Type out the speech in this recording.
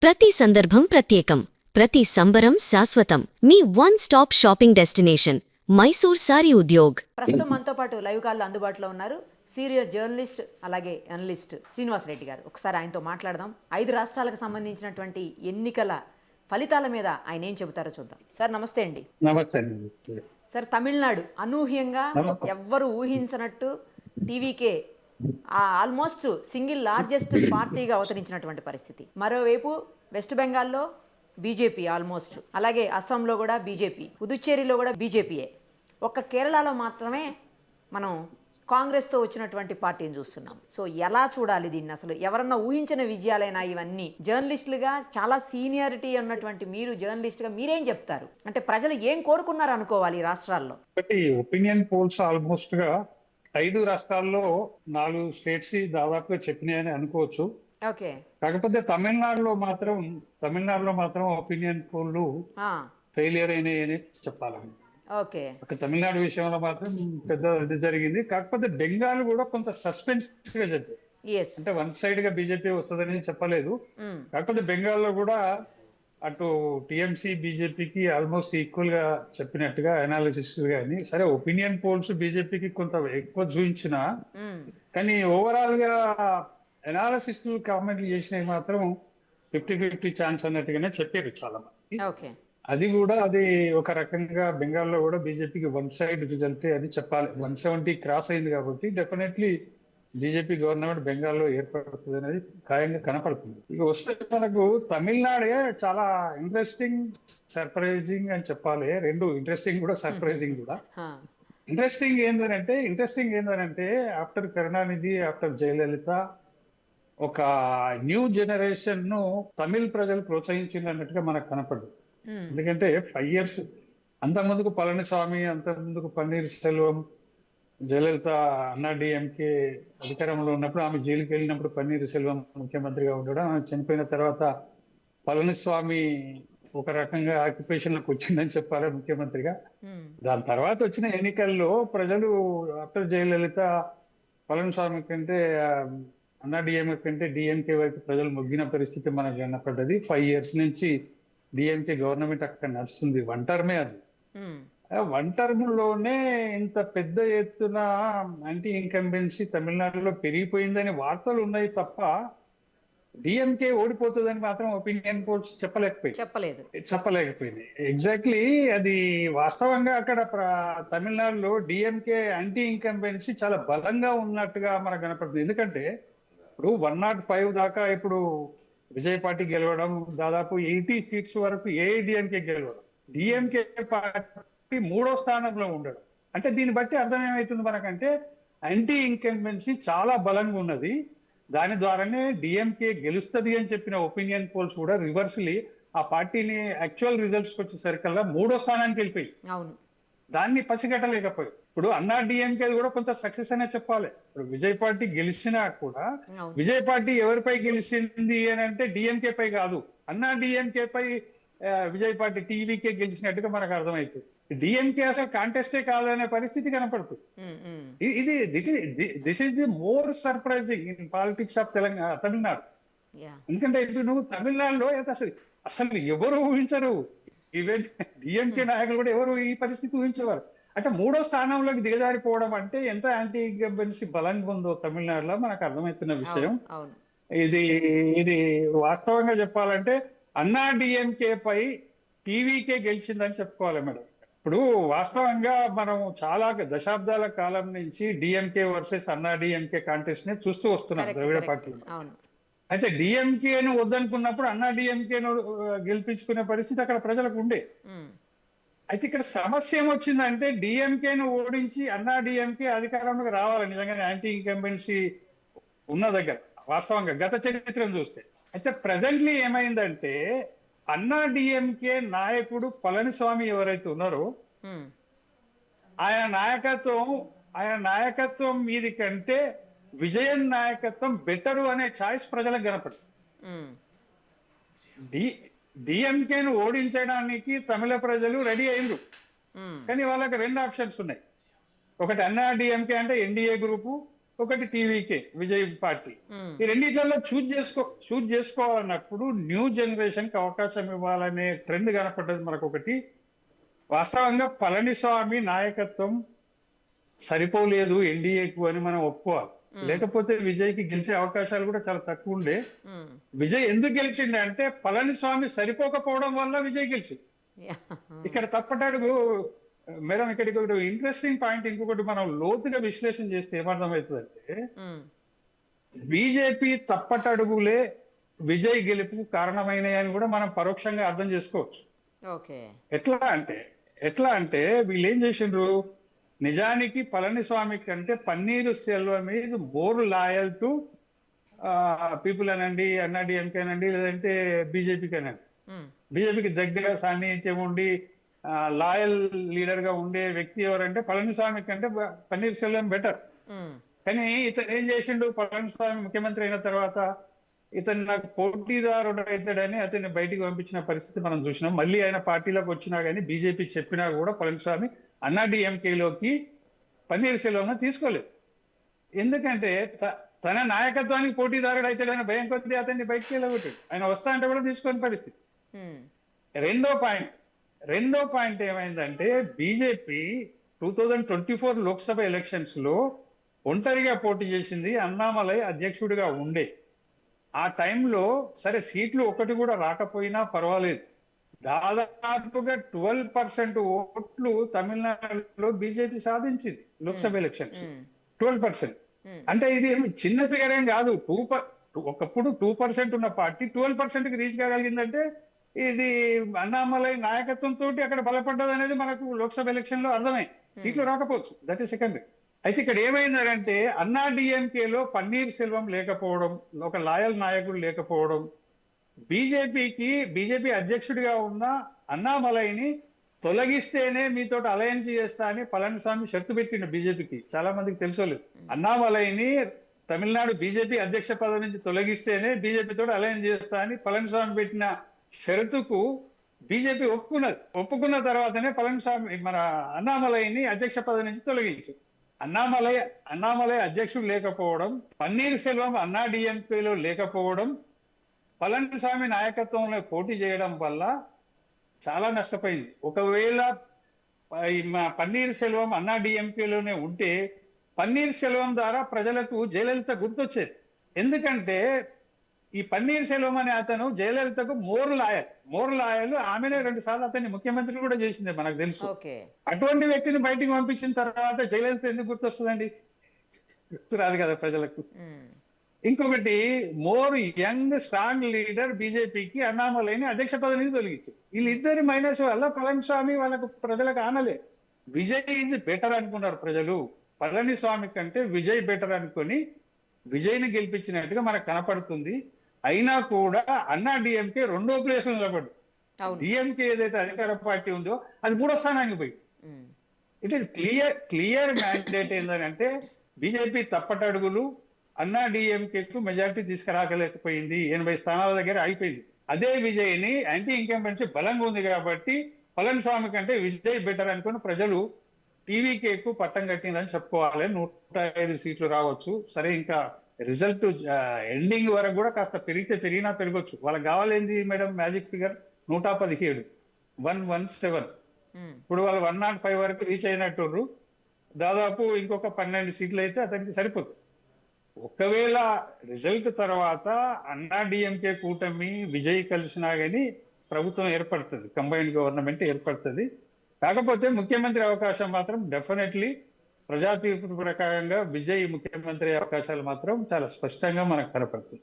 ప్రతి సందర్భం ప్రత్యేకం, ప్రతి సంబరం శాశ్వతం. మీ one stop shopping destination Mysore Saree Udyog. ప్రస్తుతం మనతో పాటు లైవ్ కాల్లో అందుబాటులో ఉన్నారు సీనియర్ జర్నలిస్ట్ అలాగే అనలిస్ట్ శ్రీనివాసరెడ్డి గారు. ఒకసారి ఆయనతో మాట్లాడదాం. 5 రాష్ట్రాలకు సంబంధించినటువంటి ఎన్నికల ఫలితాల మీద ఆయన ఏం చెబుతారో చూద్దాం. సార్ నమస్తే అండి. నమస్తే. సార్ తమిళనాడు అనూహ్యంగా ఎవ్వరు ఊహించనట్టు టీవీకే ఆల్మోస్ట్ సింగిల్ లార్జెస్ట్ పార్టీగా అవతరించినటువంటి పరిస్థితి. మరోవైపు వెస్ట్ బెంగాల్లో బీజేపీ ఆల్మోస్ట్, అలాగే అస్సాంలో కూడా బీజేపీ, పుదుచ్చేరిలో కూడా బీజేపీయే. ఒక్క కేరళలో మాత్రమే మనం కాంగ్రెస్తో వచ్చినటువంటి పార్టీని చూస్తున్నాం. సో ఎలా చూడాలి దీన్ని? అసలు ఎవరన్నా ఊహించిన విజయాలైనా ఇవన్నీ? జర్నలిస్టులుగా చాలా సీనియారిటీ ఉన్నటువంటి మీరు జర్నలిస్ట్గా మీరేం చెప్తారు? అంటే ప్రజలు ఏం కోరుకున్నారు అనుకోవాలి ఈ రాష్ట్రాల్లో? ఒకటి ఒపీనియన్ పోల్స్ ఆల్మోస్ట్ గా 5 రాష్ట్రాల్లో 4 స్టేట్స్ దాదాపుగా చెప్పినాయని అనుకోవచ్చు. ఓకే. కాకపోతే తమిళనాడులో మాత్రం ఒపీనియన్ పోల్లు ఫెయిలియర్ అయినాయని చెప్పాలని. ఓకే. ఒక తమిళనాడు విషయంలో మాత్రం పెద్ద ఇది జరిగింది. కాకపోతే బెంగాల్ కూడా కొంత సస్పెన్స్ గా చెప్పారు. అంటే వన్ సైడ్ గా బీజేపీ వస్తుందని చెప్పలేదు. కాకపోతే బెంగాల్లో కూడా అటు టిఎంసీ బీజేపీకి ఆల్మోస్ట్ ఈక్వల్ గా చెప్పినట్టుగా అనాలిసిస్ గానీ, సరే ఒపీనియన్ పోల్స్ బీజేపీకి కొంత ఎక్కువ చూపించిన, కానీ ఓవరాల్ గా అనాలిసిస్ కామెంట్లు చేసినవి మాత్రం 50-50 ఛాన్స్ అన్నట్టుగానే చెప్పారు చాలా మంది. అది ఒక రకంగా బెంగాల్లో కూడా బీజేపీకి వన్ సైడ్ రిజల్ట్ అని చెప్పాలి. 170 క్రాస్ అయింది కాబట్టి డెఫినెట్లీ బీజేపీ గవర్నమెంట్ బెంగాల్లో ఏర్పడుతుంది అనేది ఖాయంగా కనపడుతుంది. ఇక వస్తే మనకు తమిళనాడే చాలా ఇంట్రెస్టింగ్, సర్ప్రైజింగ్ అని చెప్పాలి. 2 ఇంట్రెస్టింగ్ కూడా సర్ప్రైజింగ్ కూడా. ఇంట్రెస్టింగ్ ఏంటంటే ఆఫ్టర్ కరుణానిధి, ఆఫ్టర్ జయలలిత ఒక న్యూ జనరేషన్ ను తమిళ ప్రజలు ప్రోత్సహించింది అన్నట్టుగా మనకు కనపడదు. ఎందుకంటే 5 years అంతకుముందుకు పళనిస్వామి, అంతకుముందుకు పన్నీర్ సెల్వం, జయలలిత అన్నాడీఎంకే అధికారంలో ఉన్నప్పుడు ఆమె జైలుకి వెళ్ళినప్పుడు పన్నీర్ సెల్వం ముఖ్యమంత్రిగా ఉండడం, ఆమె చనిపోయిన తర్వాత పళనిస్వామి ఒక రకంగా ఆక్యుపేషన్ లోకి వచ్చిందని చెప్పాలి ముఖ్యమంత్రిగా. దాని తర్వాత వచ్చిన ఎన్నికల్లో ప్రజలు ఆఫ్టర్ జయలలిత పళనిస్వామి కంటే అన్నాడీఎంకే కంటే డిఎంకే వైపు ప్రజలు మొగ్గిన పరిస్థితి మనకు కనపడ్డది. 5 years నుంచి డిఎంకే గవర్నమెంట్ అక్కడ నడుస్తుంది. వన్ టర్మే అది. వన్ టర్మ్ లోనే ఇంత పెద్ద ఎత్తున యాంటీ ఇన్కంబెన్సీ తమిళనాడులో పెరిగిపోయిందని వార్తలు ఉన్నాయి తప్ప డిఎంకే ఓడిపోతుందని మాత్రం ఒపీనియన్ పోల్స్ చెప్పలేకపోయింది. ఎగ్జాక్ట్లీ అది వాస్తవంగా అక్కడ తమిళనాడులో డిఎంకే యాంటీ ఇన్కంబెన్సీ చాలా బలంగా ఉన్నట్టుగా మనకు కనపడుతుంది. ఎందుకంటే ఇప్పుడు 105 దాకా ఇప్పుడు విజయ్ పార్టీ గెలవడం, దాదాపు 80 seats వరకు ఏఐడిఎంకే గెలవడం, డిఎంకే పార్టీ 3వ స్థానంలో ఉండడం. అంటే దీన్ని బట్టి అర్థం ఏమవుతుంది మనకంటే యాంటీ ఇన్కంబెన్సీ చాలా బలంగా ఉన్నది. దాని ద్వారానే డిఎంకే గెలుస్తుంది అని చెప్పిన ఒపీనియన్ పోల్స్ కూడా రివర్స్లీ ఆ పార్టీని యాక్చువల్ రిజల్ట్స్ వచ్చేసరికల్లా 3వ స్థానానికి వెళ్ళిపోయి దాన్ని పసిగట్టలేకపోయి. ఇప్పుడు అన్నా డిఎంకే కూడా కొంత సక్సెస్ అనే చెప్పాలి. ఇప్పుడు విజయ్ పార్టీ గెలిచినా కూడా విజయ్ పార్టీ ఎవరిపై గెలిచింది అని అంటే డిఎంకే పై కాదు, అన్నా డిఎంకే పై విజయ్ పార్టీ టీవీకే గెలిచినట్టుగా మనకు అర్థమవుతుంది. డిఎంకే అసలు కాంటెస్టే కాదనే పరిస్థితి కనపడుతుంది. This is the more surprising in politics of Tamil Nadu. ఎందుకంటే ఇప్పుడు నువ్వు తమిళనాడులో అసలు ఎవరు ఊహించరు, ఈవెన్ డిఎంకే నాయకులు కూడా ఎవరు ఈ పరిస్థితి ఊహించేవారు. అంటే 3వ స్థానంలోకి దిగజారిపోవడం అంటే ఎంత యాంటీ ఇన్కంబెన్సీ బలంగా ఉందో తమిళనాడులో మనకు అర్థమవుతున్న విషయం. ఇది వాస్తవంగా చెప్పాలంటే అన్నా డిఎంకే పై టీవీకే గెలిచిందని చెప్పుకోవాలి మేడం. ఇప్పుడు వాస్తవంగా మనం చాలా దశాబ్దాల కాలం నుంచి డిఎంకే వర్సెస్ అన్నా డిఎంకే కాంటెస్ట్ ని చూస్తూ వస్తున్నాం ద్రవిడ పార్టీ. అయితే డిఎంకేను వద్దనుకున్నప్పుడు అన్నా డిఎంకేను గెలిపించుకునే పరిస్థితి అక్కడ ప్రజలకు ఉండే. అయితే ఇక్కడ సమస్య ఏమొచ్చిందంటే డిఎంకేను ఓడించి అన్నా డిఎంకే అధికారంలోకి రావాలి నిజంగానే యాంటీ ఇన్కంబెన్సీ ఉన్న దగ్గర వాస్తవంగా గత చరిత్రను చూస్తే. అయితే ప్రజెంట్లీ ఏమైందంటే అన్నా డిఎంకే నాయకుడు పళనిస్వామి ఎవరైతే ఉన్నారో ఆయన నాయకత్వం మీది కంటే విజయన్ నాయకత్వం బెటరు అనే ఛాయిస్ ప్రజలకు కనపడు. డిఎంకేను ఓడించడానికి తమిళ ప్రజలు రెడీ అయిండ్రు, కానీ వాళ్ళకి 2 ఆప్షన్స్ ఉన్నాయి. ఒకటి అన్నా డిఎంకే అంటే ఎన్డీఏ గ్రూపు, ఒకటి టీవీకే విజయ్ పార్టీ. ఈ రెండిట్లలో చూజ్ చేసుకోవాలన్నప్పుడు న్యూ జనరేషన్ కి అవకాశం ఇవ్వాలనే ట్రెండ్ కనపడ్డది మనకు ఒకటి. వాస్తవంగా పళనిస్వామి నాయకత్వం సరిపోలేదు ఎన్డీఏకు అని మనం ఒప్పుకోవాలి. లేకపోతే విజయ్కి గెలిచే అవకాశాలు కూడా చాలా తక్కువ ఉండే. విజయ్ ఎందుకు గెలిచిండే అంటే పళనిస్వామి సరిపోకపోవడం వల్ల విజయ్ గెలిచింది. ఇక్కడ తప్పటడుగు మేడం, ఇక్కడికి ఒక ఇంట్రెస్టింగ్ పాయింట్ ఇంకొకటి మనం లోతుగా విశ్లేషణ చేస్తే ఏమర్థమవుతుందంటే బీజేపీ తప్పటడుగులే విజయ్ గెలుపుకు కారణమైనవి అని కూడా మనం పరోక్షంగా అర్థం చేసుకోవచ్చు. ఎట్లా అంటే వీళ్ళు ఏం చేసిండ్రు, నిజానికి పళనిస్వామి కంటే paneer Selvam is more loyal to people అనండి, అన్నాడీఎంకే అనండి, లేదంటే బీజేపీకి అనండి. బీజేపీకి దగ్గర సాన్నిహిత్యం ఉండి లాయల్ లీడర్ గా ఉండే వ్యక్తి ఎవరంటే పళనిస్వామి కంటే పన్నీర్ సెల్వం బెటర్. కానీ ఇతను ఏం చేసిండు, పళనిస్వామి ముఖ్యమంత్రి అయిన తర్వాత ఇతను నాకు పోటీదారుడు అవుతాడని అతన్ని బయటికి పంపించిన పరిస్థితి మనం చూసినాం. మళ్ళీ ఆయన పార్టీలోకి వచ్చినా కానీ బీజేపీ చెప్పినా కూడా పళనిస్వామి అన్నాడీఎంకేలోకి పన్నీర్ సెల్వం తీసుకోలేదు. ఎందుకంటే తన నాయకత్వానికి పోటీదారుడు అవుతాడని భయం కొద్ది అతన్ని బయటికి వెళ్ళగొట్టాడు. ఆయన వస్తా అంటే కూడా తీసుకొని పరిస్థితి. రెండో పాయింట్ ఏమైందంటే బీజేపీ 2024 లోక్సభ ఎలక్షన్స్ లో ఒంటరిగా పోటీ చేసింది, అన్నామలై అధ్యక్షుడిగా ఉండే. ఆ టైంలో సరే సీట్లు ఒకటి కూడా రాకపోయినా పర్వాలేదు, దాదాపుగా 12% ఓట్లు తమిళనాడులో బీజేపీ సాధించింది లోక్సభ ఎలక్షన్స్. 12%. అంటే ఇది చిన్న ఫిగర్ ఏం కాదు. ఒకప్పుడు 2% ఉన్న పార్టీ 12% కి రీచ్ కాగలిగిందంటే ఇది అన్నామలై నాయకత్వంతో అక్కడ బలపడ్డది అనేది మనకు లోక్సభ ఎలక్షన్ లో అర్థమై. సీట్లు రాకపోవచ్చు, దట్ ఈస్ సెకండరీ. అయితే ఇక్కడ ఏమైందంటే అన్నాడీఎంకేలో పన్నీర్ సెల్వం లేకపోవడం, ఒక లాయల్ నాయకుడు లేకపోవడం, బీజేపీ అధ్యక్షుడిగా ఉన్న అన్నామలైని తొలగిస్తేనే మీతో అలయన్స్ చేస్తా అని పళనిస్వామి షరతు పెట్టిండు బీజేపీకి. చాలా మందికి తెలుసోలేదు. అన్నామలైని తమిళనాడు బీజేపీ అధ్యక్ష పదవి నుంచి తొలగిస్తేనే బీజేపీతో అలయన్స్ చేస్తా అని పళనిస్వామి పెట్టిన షరతుకు బీజేపీ ఒప్పుకున్న తర్వాతనే పళనిస్వామి మన అన్నామలైని అధ్యక్ష పదవి నుంచి తొలగించు. అన్నామలై అధ్యక్షుడు లేకపోవడం, పన్నీర్ సెల్వం అన్నాడీఎంకేలో లేకపోవడం, పళనిస్వామి నాయకత్వంలో పోటీ చేయడం వల్ల చాలా నష్టపోయింది. ఒకవేళ పన్నీర్ సెల్వం అన్నాడీఎంకేలోనే ఉంటే పన్నీర్ సెల్వం ద్వారా ప్రజలకు జయలలిత గుర్తొచ్చేది. ఎందుకంటే ఈ పన్నీర్ సెల్వం అనే అతను జయలలితకు మోర్ లాయల్. ఆమెనే 2 సార్లు అతన్ని ముఖ్యమంత్రి కూడా చేసింది మనకు తెలుసు. అటువంటి వ్యక్తిని బయటికి పంపించిన తర్వాత జయలలిత ఎందుకు గుర్తొస్తుందండి? గుర్తురాదు కదా ప్రజలకు. ఇంకొకటి మోర్ యంగ్ స్ట్రాంగ్ లీడర్ బీజేపీకి అన్నామలైని అధ్యక్ష పదవి నుంచి తొలగించారు. వీళ్ళిద్దరి మైనస్ వల్ల పళనిస్వామి వాళ్ళకు ప్రజలకు ఆనలే. విజయ్ ఈజ్ బెటర్ అనుకున్నారు ప్రజలు. పళనిస్వామి కంటే విజయ్ బెటర్ అనుకొని విజయ్ని గెలిపించినట్టుగా మనకు కనపడుతుంది. అయినా కూడా అన్నాడీఎంకే 2వ ప్లేస్ లో నిలబడ్డు. డిఎంకే ఏదైతే అధికార పార్టీ ఉందో అది 3వ స్థానానికి పోయి. ఇట్ ఈస్ క్లియర్ మ్యాండేట్ ఏంటంటే బీజేపీ తప్పటడుగులు అన్నాడీఎంకేకు మెజారిటీ తీసుకురాగలేకపోయింది. 80 స్థానాల దగ్గర అయిపోయింది. అదే విజయ్ని యాంటీ ఇన్కంబెన్సీ బలంగా ఉంది కాబట్టి పళనిస్వామి కంటే విజయ్ బెటర్ అనుకుని ప్రజలు టీవీకేకు పట్టం కట్టిందని చెప్పుకోవాలి. 105 సీట్లు రావచ్చు. సరే, ఇంకా రిజల్ట్ ఎండింగ్ వరకు కూడా కాస్త పెరిగినా పెరగొచ్చు. వాళ్ళకి కావాలేంది మేడం? Magic figure 117, 117. ఇప్పుడు వాళ్ళు 105 వరకు రీచ్ అయినట్టు. దాదాపు ఇంకొక 12 సీట్లు అయితే అతనికి సరిపోతుంది. ఒకవేళ రిజల్ట్ తర్వాత అన్నాడీఎంకే కూటమి విజయ్ కలిసినా కానీ ప్రభుత్వం ఏర్పడుతుంది, కంబైన్డ్ గవర్నమెంట్ ఏర్పడుతుంది. కాకపోతే ముఖ్యమంత్రి అవకాశం మాత్రం డెఫినెట్లీ ప్రజా తీర్పు ప్రకారంగా విజయ్ ముఖ్యమంత్రి అవకాశాలు మాత్రం చాలా స్పష్టంగా మనకు కనపడుతుంది.